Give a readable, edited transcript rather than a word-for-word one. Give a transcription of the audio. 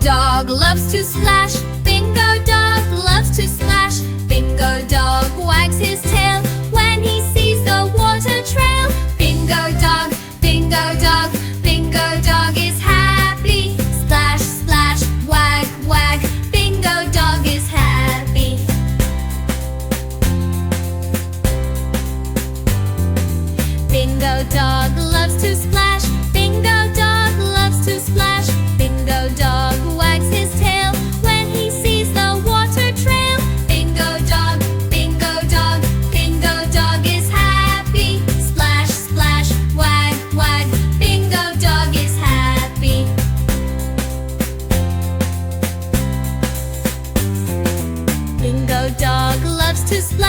dog loves to splash. Bingo dog loves to splash. Bingo dog wags his tail when he sees the water trail. Bingo dog, bingo dog, bingo dog is happy. Splash, splash, wag, wag, bingo dog is happy. Bingo dog loves to splash. Bingo dog loves to splash. Bingo dog wags his tail when he sees the water trail. Bingo dog, bingo dog, bingo dog is happy. Splash, splash, wag, wag, bingo dog is happy. Bingo dog loves to splash.